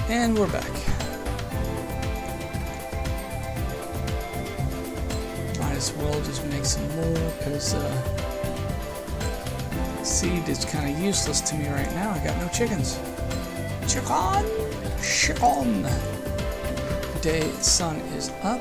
And we're back. Might as well just make some more, because seed is kind of useless to me right now. I got no chickens. Chicken! Chicken! Day sun is up.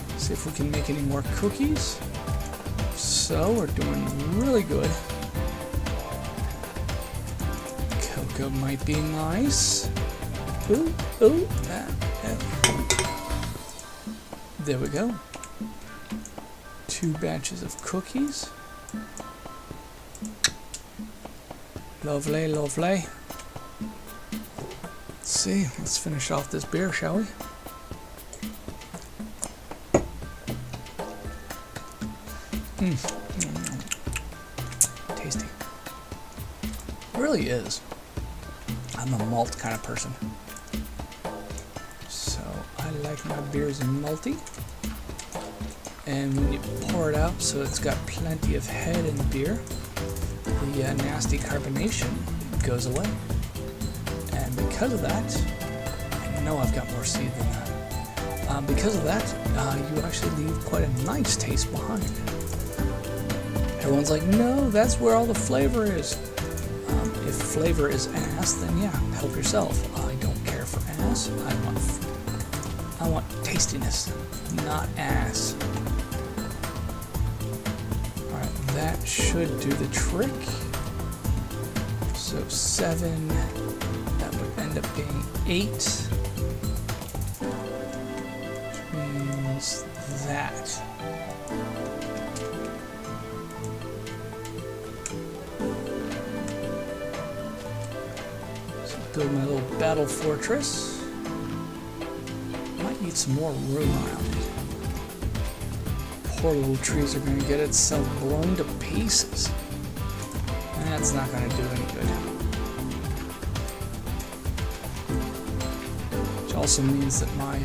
And see if we can make any more cookies. So we're doing really good. Cocoa might be nice. Ooh, ooh, there we go. 2 batches of cookies. Lovely, lovely. Let's see, let's finish off this beer, shall we? Tasty. It really is. I'm a malt kind of person. So I like my beers malty. And when you pour it out so it's got plenty of head in the beer, the nasty carbonation goes away. And because of that, I know I've got more seed than that. Because of that, you actually leave quite a nice taste behind. Everyone's like, no, that's where all the flavor is. If flavor is ass, then yeah, help yourself. I don't care for ass. I want tastiness, not ass. Alright, that should do the trick. So 7, that would end up being 8. Which means that. Build my little battle fortress. Might need some more room around it. Poor little trees are going to get itself blown to pieces. That's not going to do any good. Which also means that my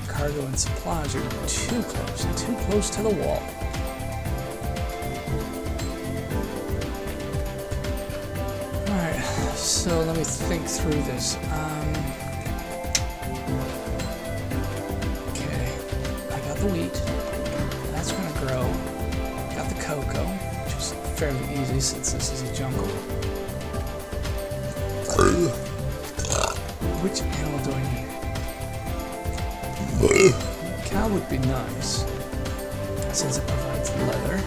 cargo and supplies are too close to the wall. So let me think through this. Okay, I got the wheat. That's going to grow. Got the cocoa, which is fairly easy since this is a jungle. Which animal do I need? Cow would be nice, since it provides leather.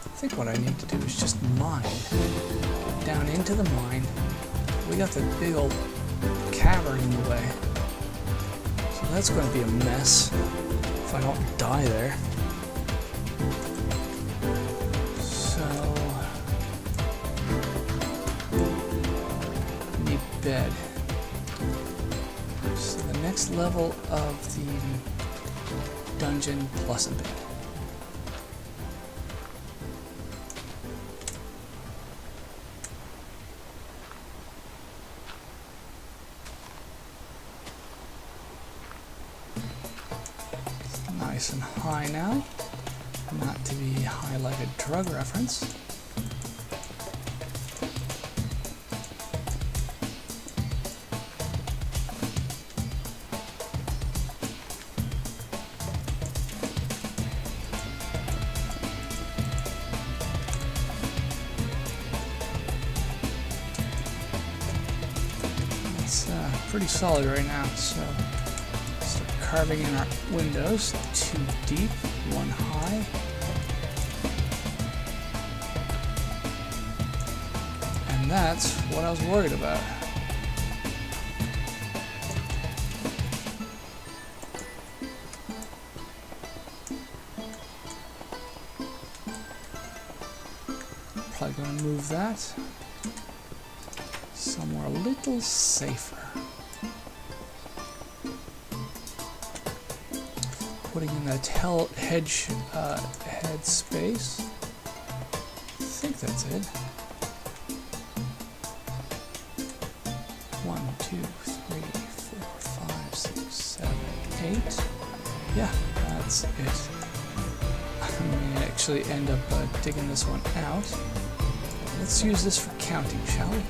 I think what I need to do is just mine. Get down into the mine. We got the big old cavern in the way. So that's going to be a mess if I don't die there. So I need bed. So the next level of the dungeon plus a bed. Nice and high now, not to be highlighted drug reference. It's pretty solid right now, so carving in our windows, 2 deep, 1 high. And that's what I was worried about. Probably going to move that somewhere a little safer. What putting in that head space. I think that's it. 1, 2, 3, 4, 5, 6, 7, 8. Yeah, that's it. I may actually end up digging this one out. Let's use this for counting, shall we?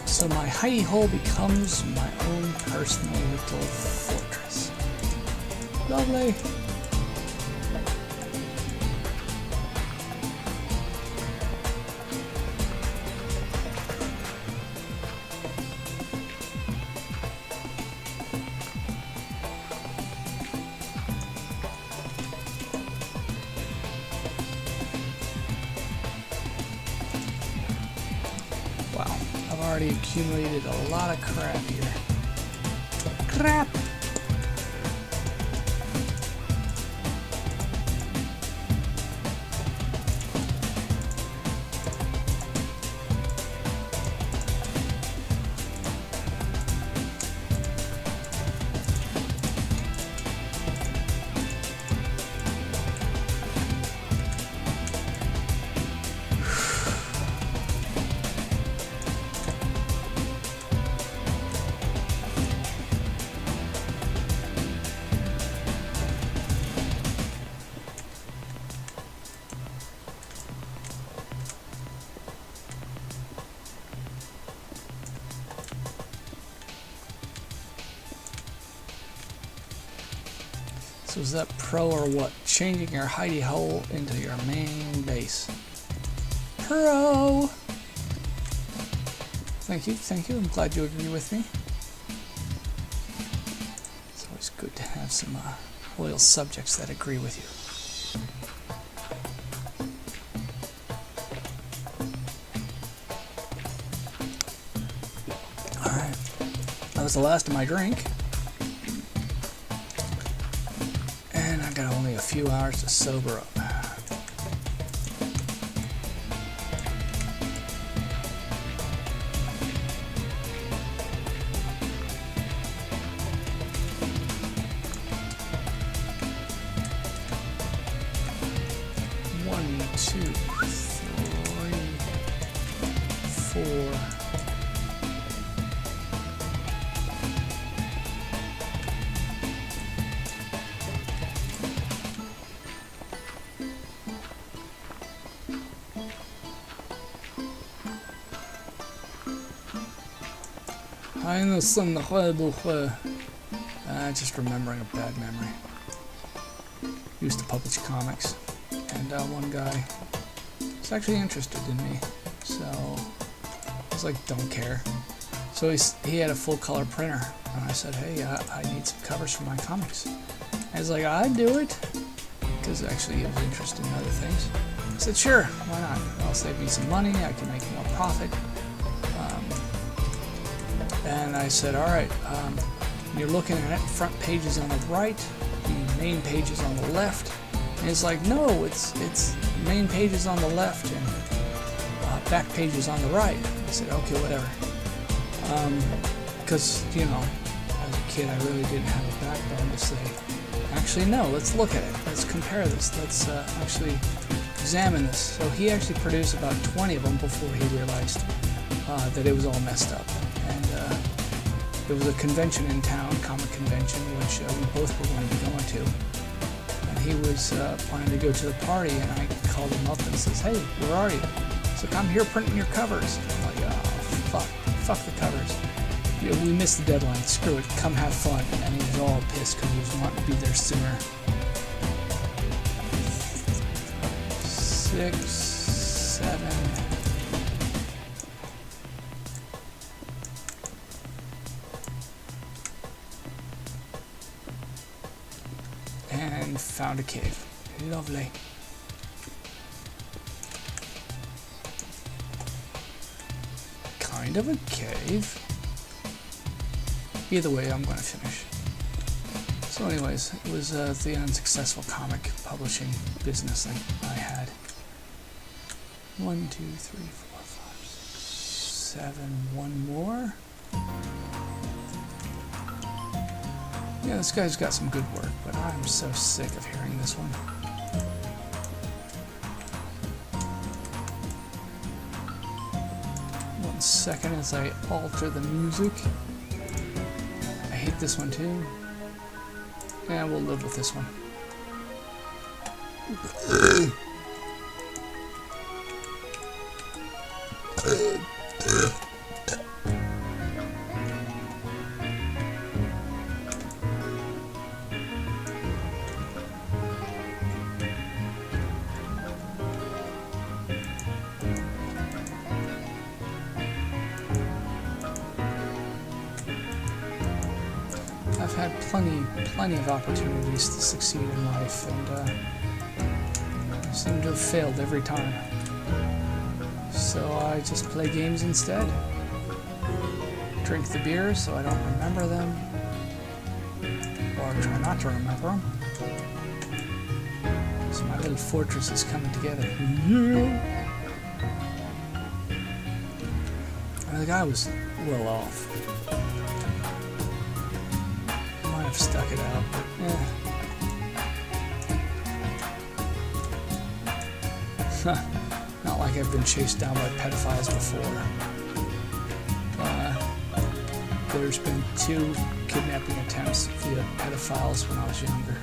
So my hidey hole becomes my own personal little fortress. Lovely! Wow, I've already accumulated a lot of crap here. Crap! So is that pro or what? Changing your hidey hole into your main base. Pro! Thank you, thank you. I'm glad you agree with me. It's always good to have some loyal subjects that agree with you. Alright. That was the last of my drink. Got only a few hours to sober up. One, two, three, four. Just remembering a bad memory. Used to publish comics, and one guy was actually interested in me, so I was like, don't care. So he had a full color printer, and I said, hey, I need some covers for my comics. And he's like, I'd do it, because actually he was interested in other things. I said, sure, why not? I'll save me some money, I can make more profit. And I said, all right, you're looking at it, front pages on the right, the main pages on the left. And it's like, no, it's main pages on the left and back pages on the right. I said, okay, whatever. Because, you know, as a kid, I really didn't have a backbone to say, actually, no, let's look at it. Let's compare this. Let's actually examine this. So he actually produced about 20 of them before he realized that it was all messed up. And there was a convention in town, comic convention, which we both were going to be going to. And he was planning to go to the party, and I called him up and says, hey, where are you? He's like, I'm here printing your covers. I'm like, oh, fuck the covers. Yeah, we missed the deadline, screw it, come have fun. And he was all pissed because he was wanting to be there sooner. 6, 7... and found a cave. Lovely. Kind of a cave. Either way, I'm going to finish. So anyways, it was the unsuccessful comic publishing business I had. 1, 2, 3, 4, 5, 6, 7. One more. Yeah, this guy's got some good work, but I'm so sick of hearing this one. One second as I alter the music. I hate this one too. Yeah, we'll live with this one. I've had plenty of opportunities to succeed in life, and I seem to have failed every time. So I just play games instead. Drink the beer so I don't remember them, or try not to remember them. So my little fortress is coming together. Yeah. And the guy was well off. Stuck it out, but not like I've been chased down by pedophiles before. There's been 2 kidnapping attempts via pedophiles when I was younger.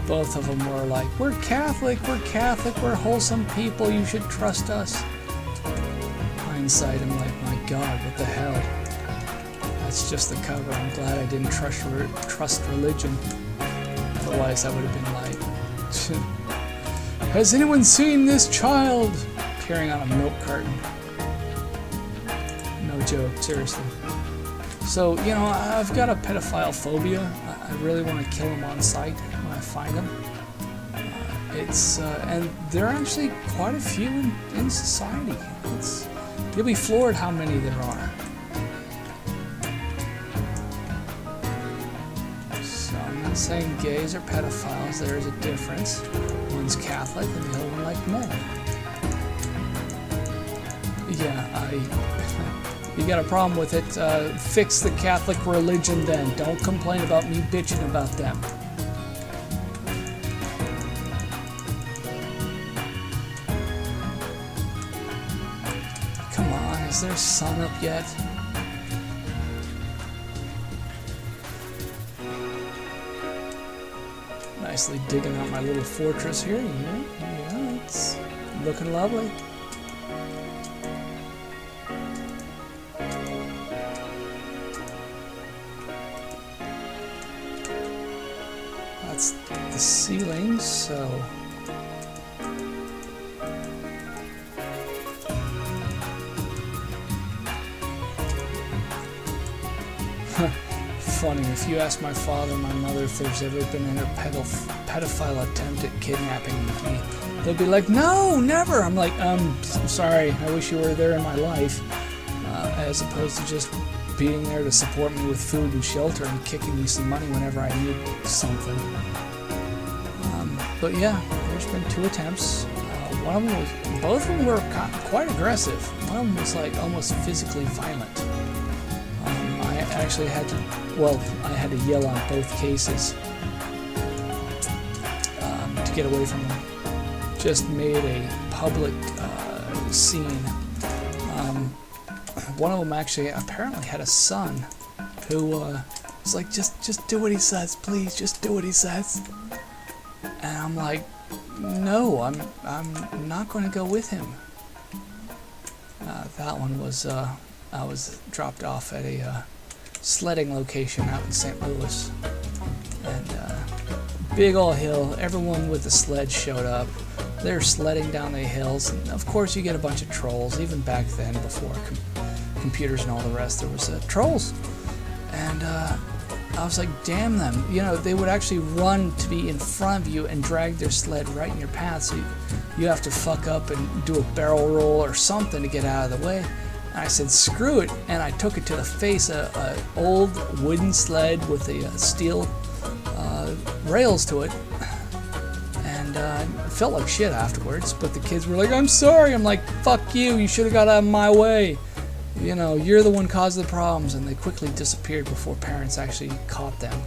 Both of them were like, we're Catholic, we're wholesome people, you should trust us. Hindsight, I'm like, my God, what the hell? It's just the cover. I'm glad I didn't trust religion. Otherwise, I would have been like, has anyone seen this child? Appearing on a milk carton. No joke, seriously. So, you know, I've got a pedophile phobia. I really want to kill them on sight when I find them. And there are actually quite a few in society. You'll be floored how many there are. Saying gays are pedophiles, there is a difference. One's Catholic and the other one like men. Yeah, you got a problem with it, fix the Catholic religion then. Don't complain about me bitching about them. Come on, is there sun up yet? Nicely digging out my little fortress here. Yeah, it's looking lovely. That's the ceiling, so funny, if you ask my father and my mother if there's ever been a pedophile attempt at kidnapping me, they'll be like, no, never. I'm like, I'm sorry, I wish you were there in my life, as opposed to just being there to support me with food and shelter and kicking me some money whenever I need something. But yeah, there's been 2 attempts. One of them was, both of them were quite aggressive. One of them was like almost physically violent. I actually had to, I had to yell on both cases to get away from them. Just made a public scene. One of them actually apparently had a son who was like, just do what he says, please, just do what he says. And I'm like, no, I'm not going to go with him. That one was, I was dropped off at a sledding location out in St. Louis, and big old hill. Everyone with the sled showed up. They're sledding down the hills, and of course you get a bunch of trolls. Even back then, before computers and all the rest, there was trolls, and I was like, damn them. You know, they would actually run to be in front of you and drag their sled right in your path, so you have to fuck up and do a barrel roll or something to get out of the way. And I said, screw it, and I took it to the face, an old wooden sled with a steel rails to it, and it felt like shit afterwards, but the kids were like, I'm sorry. I'm like, fuck you, you should have got out of my way. You know, you're the one caused the problems, and they quickly disappeared before parents actually caught them.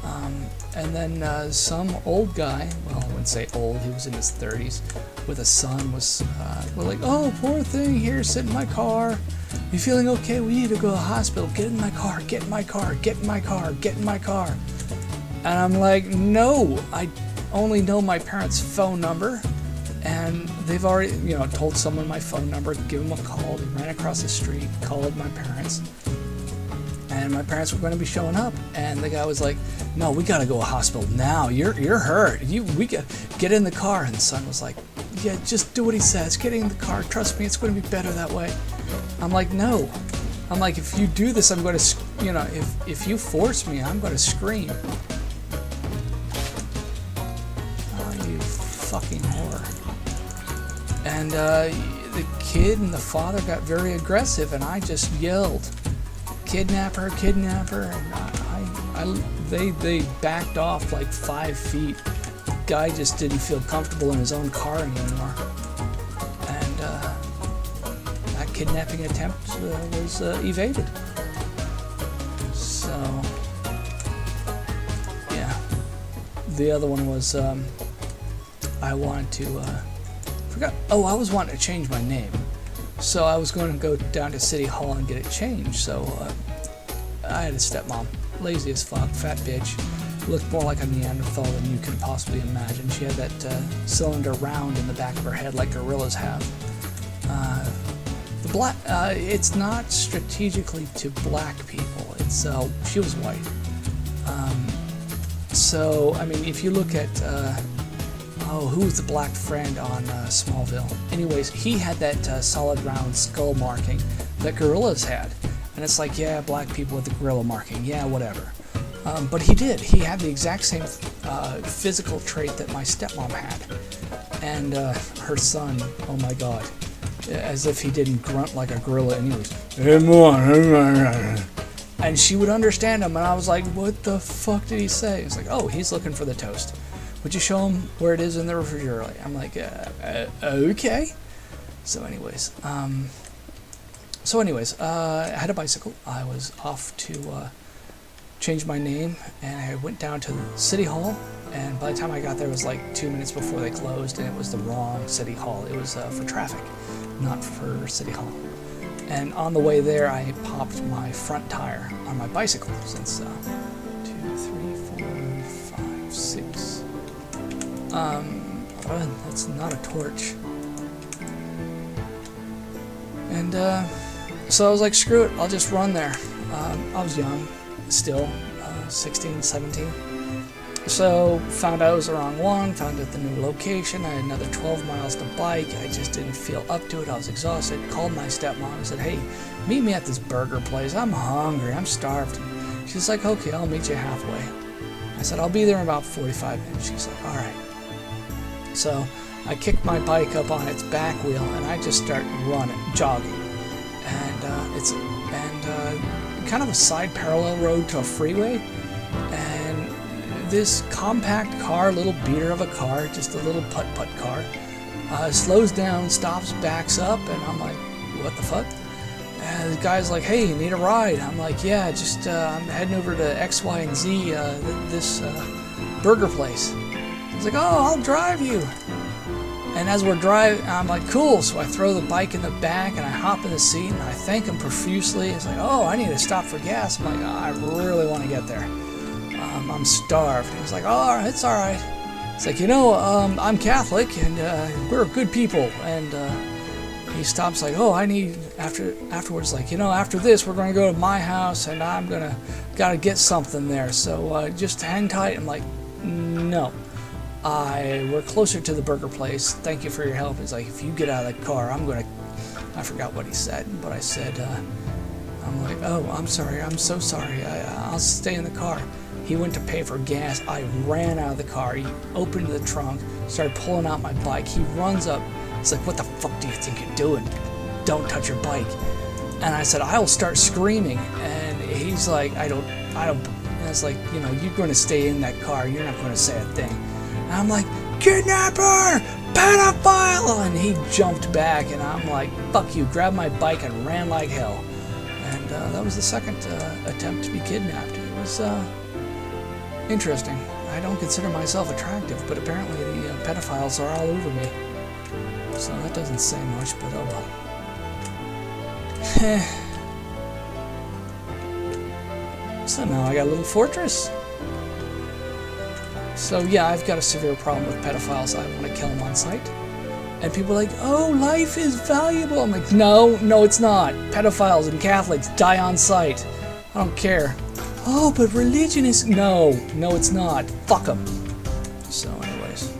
And then some old guy, well, I wouldn't say old, he was in his 30s, with a son, was like, oh, poor thing, here, sit in my car. You feeling okay? We need to go to the hospital. Get in my car, get in my car, get in my car, get in my car. And I'm like, no, I only know my parents' phone number. And they've already, told someone my phone number, give them a call. They ran across the street, called my parents. And my parents were going to be showing up, and the guy was like, "No, we got to go to hospital now. You're hurt. We got get in the car." And the son was like, "Yeah, just do what he says. Get in the car. Trust me, it's going to be better that way." I'm like, "No." I'm like, "If you do this, I'm going to, if you force me, I'm going to scream." Oh, you fucking whore! And the kid and the father got very aggressive, and I just yelled, "Kidnap her, kidnap her," and they backed off like 5 feet. The guy just didn't feel comfortable in his own car anymore, and that kidnapping attempt was evaded. So yeah, the other one was I wanted to I was wanting to change my name. So I was going to go down to City Hall and get it changed. So I had a stepmom, lazy as fuck, fat bitch, looked more like a Neanderthal than you could possibly imagine. She had that cylinder round in the back of her head like gorillas have. It's not strategically to black people. It's she was white. So I mean, if you look at who's the black friend on Smallville? Anyways, he had that solid round skull marking that gorillas had. And it's like, yeah, black people with the gorilla marking, yeah, whatever. But he did. He had the exact same physical trait that my stepmom had. And her son, oh my god, as if he didn't grunt like a gorilla anyways. And she would understand him, and I was like, what the fuck did he say? It's like, oh, he's looking for the toast. Would you show him where it is in the refrigerator? I'm like, okay. So anyways, I had a bicycle. I was off to change my name, and I went down to the City Hall, and by the time I got there, it was like 2 minutes before they closed, and it was the wrong City Hall. It was for traffic, not for City Hall. And on the way there, I popped my front tire on my bicycle, since 2, 3, 4, 5, 6... that's not a torch. And so I was like, screw it, I'll just run there. I was young still, 16, 17. So found out it was the wrong one, found out the new location. I had another 12 miles to bike. I just didn't feel up to it. I was exhausted. Called my stepmom and said, hey, meet me at this burger place. I'm hungry, I'm starved. She's like, okay, I'll meet you halfway. I said, I'll be there in about 45 minutes. She's like, all right. So I kicked my bike up on its back wheel, and I just start running, jogging. And it's kind of a side parallel road to a freeway. And this compact car, little beater of a car, just a little putt-putt car, slows down, stops, backs up, and I'm like, what the fuck? And the guy's like, hey, you need a ride? I'm like, yeah, just I'm heading over to X, Y, and Z, this burger place. He's like, oh, I'll drive you. And as we're driving, I'm like, cool. So I throw the bike in the back, and I hop in the seat, and I thank him profusely. He's like, oh, I need to stop for gas. I'm like, oh, I really want to get there. I'm starved. He's like, oh, it's all right. It's like, I'm Catholic, and we're good people. And he stops like, oh, I need, afterwards, like, after this, we're going to go to my house, and gotta get something there. So just hang tight. I'm like, no. We're closer to the burger place. Thank you for your help. He's like, if you get out of the car, I forgot what he said, but I said, I'm like, oh, I'm sorry. I'm so sorry. I'll stay in the car. He went to pay for gas. I ran out of the car. He opened the trunk, started pulling out my bike. He runs up. He's like, what the fuck do you think you're doing? Don't touch your bike. And I said, I'll start screaming. And he's like, I don't. And it's like, you're going to stay in that car. You're not going to say a thing. And I'm like, kidnapper, pedophile, and he jumped back, and I'm like, fuck you, grabbed my bike and ran like hell. And that was the second attempt to be kidnapped. It Interesting. I don't consider myself attractive, but apparently the pedophiles are all over me. So that doesn't say much, but oh well. So now I got a little fortress. So yeah, I've got a severe problem with pedophiles. I want to kill them on sight. And people are like, oh, life is valuable. I'm like, no, it's not. Pedophiles and Catholics die on sight. I don't care. Oh, but religion is... No, it's not. Fuck them. So anyways,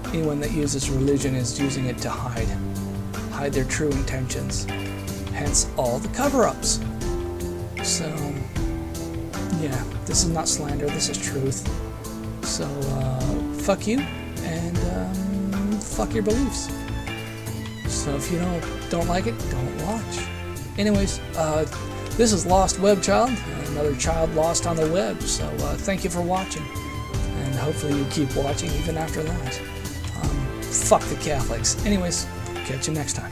anyone that uses religion is using it to hide their true intentions. Hence all the cover-ups. So, yeah, this is not slander, this is truth. So, fuck you, and fuck your beliefs. So if you don't like it, don't watch. Anyways, this is LostWebChild, another child lost on the web. So thank you for watching, and hopefully you keep watching even after that. Fuck the Catholics. Anyways, catch you next time.